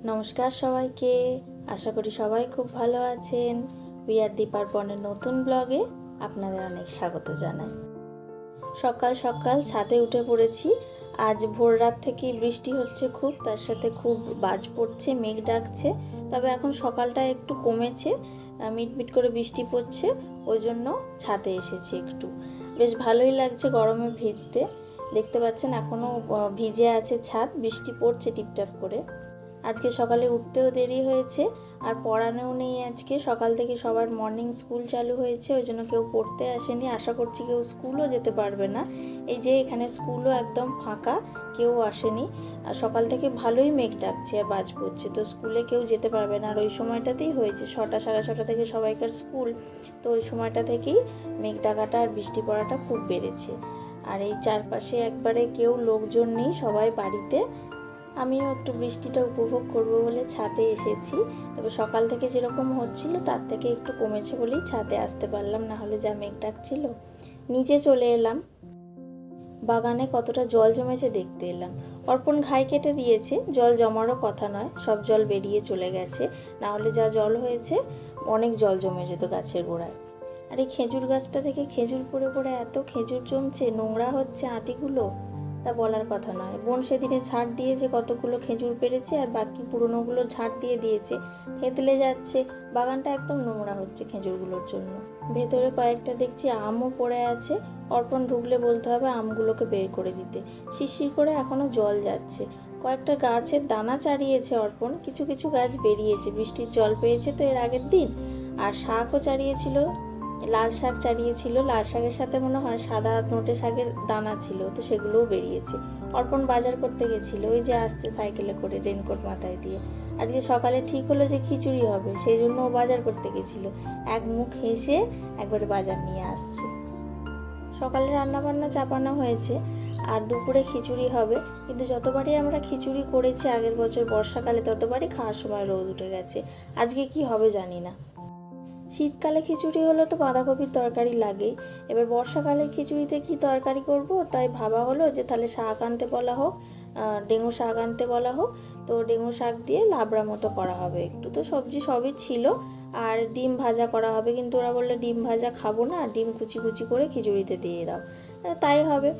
নমস্কার সবাইকে, আশা করি সবাই খুব ভালো আছেন। দিপারপনের নতুন ব্লগে আপনাদের অনেক স্বাগত জানাই। সকাল সকাল ছাদে উঠে পড়েছি। আজ ভোর রাত থেকেই বৃষ্টি হচ্ছে খুব, তার সাথে খুব বাজ পড়ছে, মেঘ ডাকছে। তবে এখন সকালটা একটু কমেছে, মিটমিট করে বৃষ্টি পড়ছে, ওই জন্য ছাদে এসেছি। একটু বেশ ভালোই লাগছে গরমে ভিজতে। দেখতে পাচ্ছেন এখনও ভিজে আছে ছাদ, বৃষ্টি পড়ছে টিপটাপ করে। আজকে সকালে উঠতেও দেরি হয়েছে, আর পড়ানোও নেই আজকে। সকাল থেকে সবার মর্নিং স্কুল চালু হয়েছে, ওই জন্য কেউ পড়তে আসেনি। আশা করছি কেউ স্কুলও যেতে পারবে না। এই যে এখানে স্কুলও একদম ফাঁকা, কেউ আসেনি। আর সকাল থেকে ভালোই মেঘ ডাকছে আর বাজ পড়ছে, তো স্কুলে কেউ যেতে পারবে না। আর ওই সময়টাতেই হয়েছে 6টা সাড়ে 6টা থেকে সবাইকার স্কুল, তো ওই সময়টা থেকেই মেঘ ডাকাটা আর বৃষ্টি পড়াটা খুব বেড়েছে। আর এই চারপাশে একবারে কেউ লোকজন নেই, সবাই বাড়িতে। আমিও একটু বৃষ্টিটা উপভোগ করব বলে ছাদে এসেছি। তবে সকাল থেকে যেরকম হচ্ছিল তার থেকে একটু কমেছে বলেই ছাদে আসতে পারলাম, না হলে যা মেঘ ডাকছিল। নিচে চলে এলাম, বাগানে কতটা জল জমেছে দেখতে এলাম। অর্পণ ঘাই কেটে দিয়েছে, জল জমারও কথা নয়, সব জল বেরিয়ে চলে গেছে। না হলে যা জল হয়েছে, অনেক জল জমে যেত গাছের গোড়ায়। আর এই খেজুর গাছটা থেকে খেজুর পড়ে পড়ে এত খেজুর জমছে, নোংরা হচ্ছে আটিগুলো, তা বলার কথা নয়। বোন সেদিনে ঝাড় দিয়েছে, কতগুলো খেজুর পেরেছে, আর বাকি পুরনোগুলো ঝাড় দিয়ে দিয়েছে, থেতলে যাচ্ছে। বাগানটা একদম নোংরা হচ্ছে খেজুরগুলোর জন্য। ভেতরে কয়েকটা দেখছি আমও পড়ে আছে। অর্পণ ঢুকলে বলতে হবে আমগুলোকে বের করে দিতে। শিরশির করে এখনো জল যাচ্ছে। কয়েকটা গাছের দানা চাড়িয়েছে অর্পণ, কিছু কিছু গাছ বেরিয়েছে, বৃষ্টির জল পেয়েছে তো এর আগের দিন। আর শাকও চাড়িয়েছিল, লাল শাক চাড়িয়েছিল। লাল শাকের সাথে মনে হয় সাদা নোটে শাকের দানা ছিল, তো সেগুলোও বেরিয়েছে। অর্পণ বাজার করতে গেছিল, ওই যে আসছে সাইকেলে করে, রেনকোট মাথায় দিয়ে। আজকে সকালে ঠিক হলো যে খিচুড়ি হবে, সেই জন্য ও বাজার করতে গেছিল। এক মুখ হেসে একবারে বাজার নিয়ে আসছে। সকালে রান্নাবান্না চাপানো হয়েছে, আর দুপুরে খিচুড়ি হবে। কিন্তু যতবারই আমরা খিচুড়ি করেছি আগের বছর বর্ষাকালে, ততবারই খাওয়ার সময় রোদ উঠে গেছে। আজকে কি হবে জানি না। শীতকালে খিচুড়ি হলো তো বাঁধাকপির তরকারি লাগেই। এবার বর্ষাকালের খিচুড়িতে কি তরকারি করব, তাই ভাবা হলো যে তাহলে শাক আনতে বলা হোক, ডেঙ্গু শাক আনতে বলা হোক। তো ডেঙ্গু শাক দিয়ে লাবড়া মতো করা হবে একটু, তো সবজি সবই ছিল। আর ডিম ভাজা করা হবে, কিন্তু ওরা বললে ডিম ভাজা খাবো না, ডিম কুচি কুচি করে খিচুড়িতে দিয়ে দাও। তাই হবে।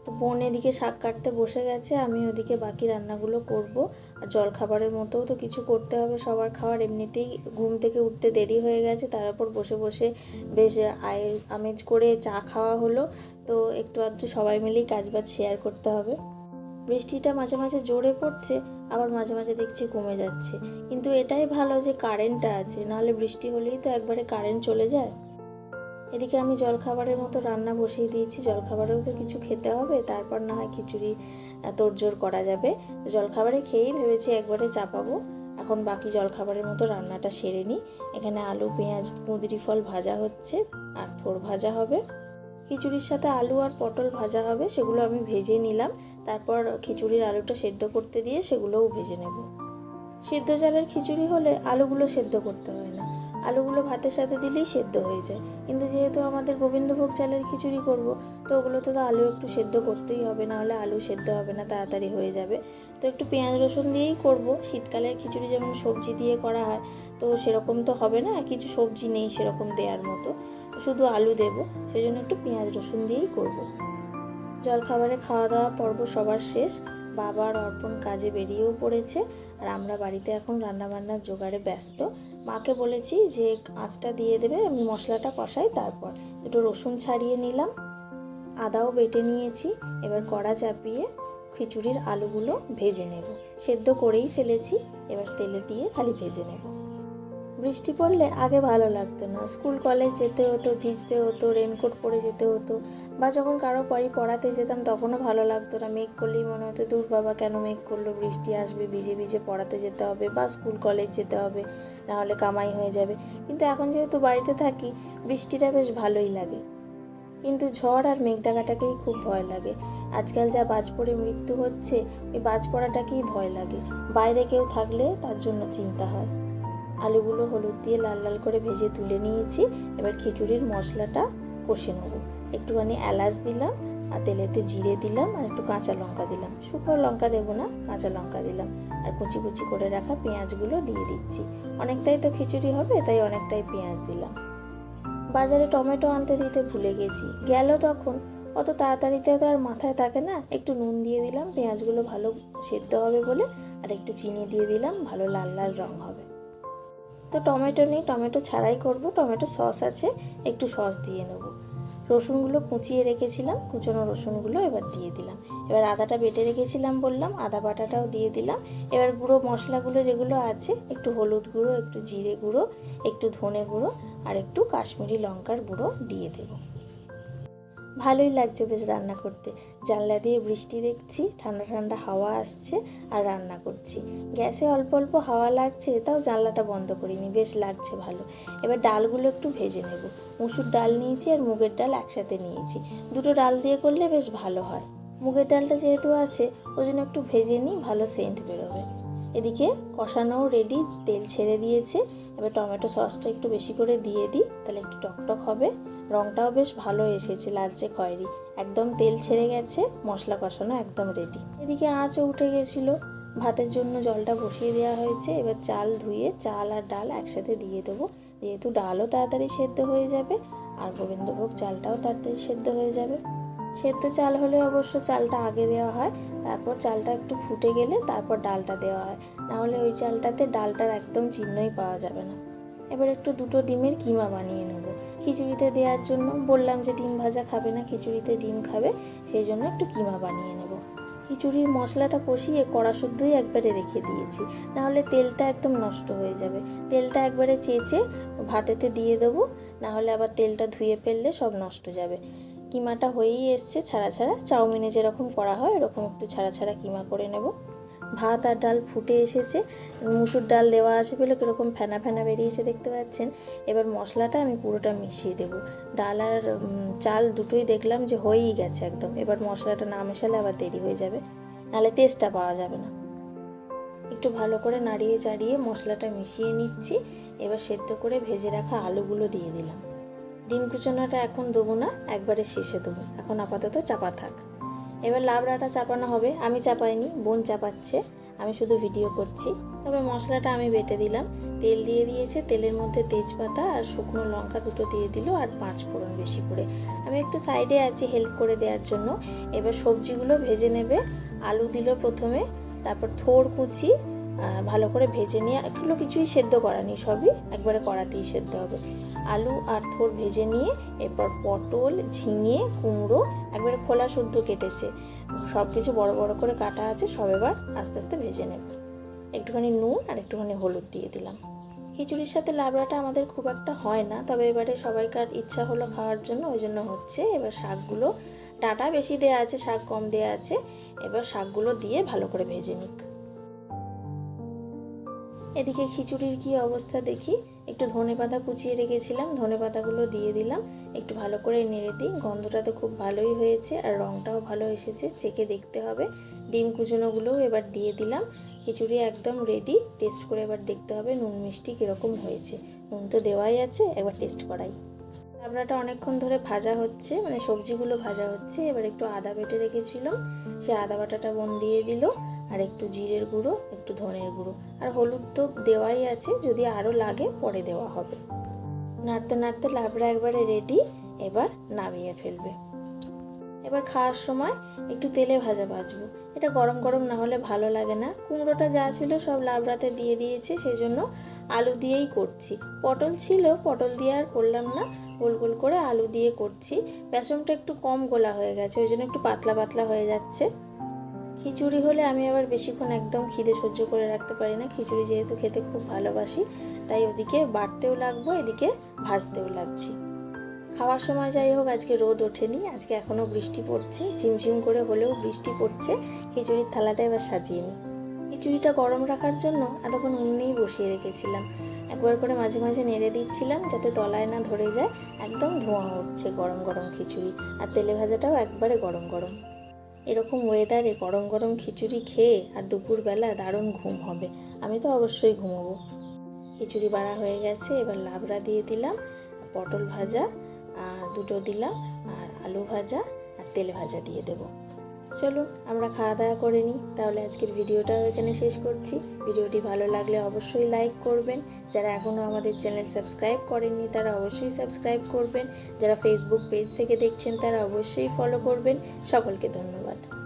তো বোন এদিকে শাক কাটতে বসে গেছে, আমি ওদিকে বাকি রান্নাগুলো করব। আর জলখাবারের মতোও তো কিছু করতে হবে সবার খাওয়ার। এমনিতেই ঘুম থেকে উঠতে দেরি হয়ে গেছে, তার উপর বসে বসে বেশ আমেজ করে চা খাওয়া হলো। তো একটু আধটু সবাই মিলেই কাজবাজ শেয়ার করতে হবে। বৃষ্টিটা মাঝে মাঝে জোরে পড়ছে, আবার মাঝে মাঝে দেখছি কমে যাচ্ছে। কিন্তু এটাই ভালো যে কারেন্টটা আছে, নাহলে বৃষ্টি হলেই তো একবারে কারেন্ট চলে যায়। এদিকে আমি জলখাবারের মতো রান্না বসিয়ে দিয়েছি, জলখাবারেও তো কিছু খেতে হবে, তারপর না হয় খিচুড়ি তোড়জোড় করা যাবে। জলখাবারে খেয়েই ভেবেছি একবারে চাপাবো। এখন বাকি জলখাবারের মতো রান্নাটা সেরে নিই। এখানে আলু পেঁয়াজ কুঁদরি ফল ভাজা হচ্ছে, আর থোড় ভাজা হবে। খিচুড়ির সাথে আলু আর পটল ভাজা হবে, সেগুলো আমি ভেজে নিলাম। তারপর খিচুড়ির আলুটা সেদ্ধ করতে দিয়ে সেগুলোও ভেজে নেব। সিদ্ধ চালের খিচুড়ি হলে আলুগুলো সেদ্ধ করতে হয় না, আলুগুলো ভাতের সাথে দিলেই সেদ্ধ হয়ে যায়। কিন্তু যেহেতু আমাদের গোবিন্দভোগ চালের খিচুড়ি করব, তো ওগুলোতে তো আলু একটু সেদ্ধ করতেই হবে, নাহলে আলু সেদ্ধ হবে না, তাড়াতাড়ি হয়ে যাবে। তো একটু পেঁয়াজ রসুন দিয়েই করব। শীতকালের খিচুড়ি যেমন সবজি দিয়ে করা হয়, তো সেরকম তো হবে না, কিছু সবজি নেই সেরকম দেওয়ার মতো, শুধু আলু দেব, সেই জন্য একটু পেঁয়াজ রসুন দিয়েই করব। জলখাবারে খাওয়া দাওয়া পর্ব সবার শেষ। বাবা আর অর্পণ কাজে বেরিয়েও পড়েছে, আর আমরা বাড়িতে এখন রান্নাবান্নার জোগাড়ে ব্যস্ত। মাকে বলেছি যে আঁচটা দিয়ে দেবে, আমি মশলাটা কষাই, তারপর দুটো রসুন ছাড়িয়ে নিলাম, আদাও বেটে নিয়েছি। এবার কড়া চাপিয়ে খিচুড়ির আলুগুলো ভেজে নেব। সেদ্ধ করেই ফেলেছি, এবার তেলে দিয়ে খালি ভেজে নেব। বৃষ্টি পড়লে আগে ভালো লাগতো না, স্কুল কলেজ যেতে হতো, ভিজতে হতো, রেনকোট পরে যেতে হতো। বা যখন কারো পড়াতে যেতাম তখনও ভালো লাগতো না, মেঘ করলেই মনে হতো দূর বাবা কেন মেঘ করলো, বৃষ্টি আসবে, ভিজে ভিজে পড়াতে যেতে হবে বা স্কুল কলেজ যেতে হবে, নাহলে কামাই হয়ে যাবে। কিন্তু এখন যেহেতু বাড়িতে থাকি, বৃষ্টিটা বেশ ভালোই লাগে। কিন্তু ঝড় আর মেঘ ডাকাটাকেই খুব ভয় লাগে। আজকাল যা বাজ পড়ে মৃত্যু হচ্ছে, ওই বাজ পড়াটাকেই ভয় লাগে। বাইরে কেউ থাকলে তার জন্য চিন্তা হয়। আলুগুলো হলুদ দিয়ে লাল লাল করে ভেজে তুলে নিয়েছি। এবার খিচুড়ির মশলাটা কষে নেব। একটুখানি এলাচ দিলাম, আর তেলেতে জিরে দিলাম, আর একটু কাঁচা লঙ্কা দিলাম। শুকনো লঙ্কা দেবো না, কাঁচা লঙ্কা দিলাম। আর কুচি কুচি করে রাখা পেঁয়াজগুলো দিয়ে দিচ্ছি। অনেকটাই তো খিচুড়ি হবে, তাই অনেকটাই পেঁয়াজ দিলাম। বাজারে টমেটো আনতে দিতে ভুলে গেছি, গেল তখন। অত তাড়াতাড়িতে তো আর মাথায় থাকে না। একটু নুন দিয়ে দিলাম, পেঁয়াজগুলো ভালো সেদ্ধ হবে বলে, আর একটু চিনি দিয়ে দিলাম, ভালো লাল লাল রং হবে। তো টমেটো নেই, টমেটো ছাড়াই করব। টমেটো সস আছে, একটু সস দিয়ে নেব। রসুনগুলো কুচিয়ে রেখেছিলাম, কুচনো রসুনগুলো এবার দিয়ে দিলাম। এবার আদাটা বেটে রেখেছিলাম বললাম, আদা বাটাটাও দিয়ে দিলাম। এবার গুঁড়ো মশলাগুলো যেগুলো আছে, একটু হলুদ গুঁড়ো, একটু জিরে গুঁড়ো, একটু ধনে গুঁড়ো আর একটু কাশ্মীরি লঙ্কার গুঁড়ো দিয়ে দেব। ভালোই লাগছে বেশ রান্না করতে। জানলা দিয়ে বৃষ্টি দেখছি, ঠান্ডা ঠান্ডা হাওয়া আসছে আর রান্না করছি। গ্যাসে অল্প অল্প হাওয়া লাগছে, তাও জানলাটা বন্ধ করিনি, বেশ লাগছে ভালো। এবার ডালগুলো একটু ভেজে নেব। মুসুর ডাল নিয়েছি আর মুগের ডাল একসাথে নিয়েছি। দুটো ডাল দিয়ে করলে বেশ ভালো হয়। মুগের ডালটা যেহেতু আছে, ওই জন্য একটু ভেজে নিই, ভালো সেন্ট বেরোবে। এদিকে কষানোও রেডি, তেল ছেড়ে দিয়েছে। এবার টমেটো সসটা একটু বেশি করে দিয়ে দিই, তাহলে একটু টকটক হবে। রঙটাও বেশ ভালো এসেছে, লালচে খয়েরি। একদম তেল ছেড়ে গেছে, মশলা কষানো একদম রেডি। এদিকে আঁচও উঠে গেছিলো। ভাতের জন্য জলটা বসিয়ে দেওয়া হয়েছে। এবার চাল ধুয়ে চাল আর ডাল একসাথে দিয়ে দেবো, যেহেতু ডালও তাড়াতাড়ি সেদ্ধ হয়ে যাবে আর গোবিন্দভোগ চালটাও তাড়াতাড়ি সেদ্ধ হয়ে যাবে। সেদ্ধ চাল হলে অবশ্য চালটা আগে দেওয়া হয়, তারপর চালটা একটু ফুটে গেলে তারপর ডালটা দেওয়া হয়, নাহলে ওই চালটাতে ডালটার একদম চিহ্নই পাওয়া যাবে না। এবার একটু দুটো ডিমের কিমা বানিয়ে নেব খিচুড়িতে দেওয়ার জন্য। বললাম যে ডিম ভাজা খাবে না, খিচুড়িতে ডিম খাবে, সেই জন্য একটু কিমা বানিয়ে নেব। খিচুড়ির মশলাটা কষিয়ে কড়া শুদ্ধই একবারে রেখে দিয়েছি, নাহলে তেলটা একদম নষ্ট হয়ে যাবে। তেলটা একবারে চেঁচে ভাতেতে দিয়ে দেবো, নাহলে আবার তেলটা ধুয়ে ফেললে সব নষ্ট যাবে। কিমাটা হয়েই এসছে ছাড়া ছাড়া, চাউমিনে যেরকম করা হয় এরকম একটু ছাড়া ছাড়া কিমা করে নেব। ভাত আর ডাল ফুটে এসেছে, মুসুর ডাল দেওয়া আছে বলে কীরকম ফেনা ফেনা বেরিয়েছে দেখতে পাচ্ছেন। এবার মশলাটা আমি পুরোটা মিশিয়ে দেবো। ডাল আর চাল দুটোই দেখলাম যে হয়েই গেছে একদম। এবার মশলাটা না মেশালে আবার দেরি হয়ে যাবে, নাহলে টেস্টটা পাওয়া যাবে না। একটু ভালো করে নাড়িয়ে চাড়িয়ে মশলাটা মিশিয়ে নিচ্ছি। এবার সেদ্ধ করে ভেজে রাখা আলুগুলো দিয়ে দিলাম। ডিম কুচোনাটা এখন দেবো না, একবারে শেষে দেবো, এখন আপাতত চাপা থাক। এবার লাবড়াটা চাপানো হবে, আমি চাপাইনি, বোন চাপাচ্ছে, আমি শুধু ভিডিও করছি। তবে মশলাটা আমি বেটে দিলাম। তেল দিয়ে দিয়েছে, তেলের মধ্যে তেজপাতা আর শুকনো লঙ্কা দুটো দিয়ে দিল, আর 5 ফোড়ন বেশি করে। আমি একটু সাইডে আছি হেল্প করে দেওয়ার জন্য। এবার সবজিগুলো ভেজে নেবে। আলু দিল প্রথমে, তারপর থোড় কুচি ভালো করে ভেজে নিয়ে, এগুলো কিছুই সেদ্ধ করা নেই, সবই একবারে কড়াতেই সেদ্ধ হবে। আলু আর থোড় ভেজে নিয়ে এরপর পটল, ঝিঙে, কুমড়ো একবারে খোলা শুদ্ধ কেটেছে, সব কিছু বড় বড় করে কাটা আছে, সব এবার আস্তে আস্তে ভেজে নেব। একটুখানি নুন আর একটুখানি হলুদ দিয়ে দিলাম। খিচুড়ির সাথে লাবড়াটা আমাদের খুব একটা হয় না, তবে এবারে সবাইকার ইচ্ছা হলো খাওয়ার জন্য, ওই জন্য হচ্ছে। এবার শাকগুলো, ডাঁটা বেশি দেওয়া আছে, শাক কম দেওয়া আছে। এবার শাকগুলো দিয়ে ভালো করে ভেজে নিক। এদিকে খিচুড়ির কি অবস্থা দেখি। একটু ধনেপাতা কুচিয়ে রেখেছিলাম, ধনেপাতাগুলো দিয়ে দিলাম। একটু ভালো করে নেড়ে দিই। গন্ধটা তো খুব ভালোই হয়েছে আর রঙটাও ভালো এসেছে, চেখে দেখতে হবে। ডিম কুচনোগুলোও এবার দিয়ে দিলাম। খিচুড়ি একদম রেডি। টেস্ট করে এবার দেখতে হবে নুন মিষ্টি কীরকম হয়েছে। নুন তো দেওয়াই আছে, এবার টেস্ট করাই। লাবড়াটা অনেকক্ষণ ধরে ভাজা হচ্ছে, মানে সবজিগুলো ভাজা হচ্ছে। এবার একটু আদা বেটে রেখেছিলাম, সে আদা বাটাটা বোন দিয়ে দিল, আর একটু জিরের গুঁড়ো, একটু ধনের গুঁড়ো আর হলুদ তো দেওয়াই আছে, যদি আরও লাগে পরে দেওয়া হবে। নাড়তে নাড়তে লাবড়া একবারে রেডি, এবার নামিয়ে ফেলবে। এবার খাওয়ার সময় একটু তেলে ভাজা ভাজবো, এটা গরম গরম না হলে ভালো লাগে না। কুমড়োটা যা ছিল সব লাবড়াতে দিয়ে দিয়েছে, সেজন্য আলু দিয়েই করছি। পটল ছিল, পটল দিয়ে আর করলাম না, গোল গোল করে আলু দিয়ে করছি। বেসনটা একটু কম গোলা হয়ে গেছে, ওই জন্য একটু পাতলা পাতলা হয়ে যাচ্ছে। খিচুড়ি হলে আমি আবার বেশিক্ষণ একদম খিদে সহ্য করে রাখতে পারি না। খিচুড়ি যেহেতু খেতে খুব ভালোবাসি, তাই ওদিকে বাটতেও লাগবো, এদিকে ভাজতেও লাগছি। খাওয়ার সময় যাই হোক, আজকে রোদ ওঠেনি, আজকে এখনও বৃষ্টি পড়ছে, ঝিমঝিম করে হলেও বৃষ্টি পড়ছে। খিচুড়ির থালাটা এবার সাজিয়ে নিই। খিচুড়িটা গরম রাখার জন্য এতক্ষণ উনুনেই বসিয়ে রেখেছিলাম। একবার করে মাঝে মাঝে নেড়ে দিচ্ছিলাম যাতে তলায় না ধরে যায়। একদম ধোঁয়া উঠছে গরম গরম খিচুড়ি, আর তেলে ভাজাটাও একবারে গরম গরম। এরকম ওয়েদারে গরম গরম খিচুড়ি খেয়ে আর দুপুরবেলা দারুণ ঘুম হবে। আমি তো অবশ্যই ঘুমোবো। খিচুড়ি বাড়া হয়ে গেছে, এবার লাবড়া দিয়ে দিলাম, পটল ভাজা আর দুটো দিলাম, আর আলু ভাজা আর তেলে ভাজা দিয়ে দেবো। চলুন আমরা খাওয়া দাওয়া করে নিই। তাহলে আজকের ভিডিওটাও এখানে শেষ করছি। ভিডিওটি ভালো লাগলে অবশ্যই লাইক করবেন। যারা এখনও আমাদের চ্যানেল সাবস্ক্রাইব করেননি তারা অবশ্যই সাবস্ক্রাইব করবেন। যারা ফেসবুক পেজ থেকে দেখছেন তারা অবশ্যই ফলো করবেন। সকলকে ধন্যবাদ।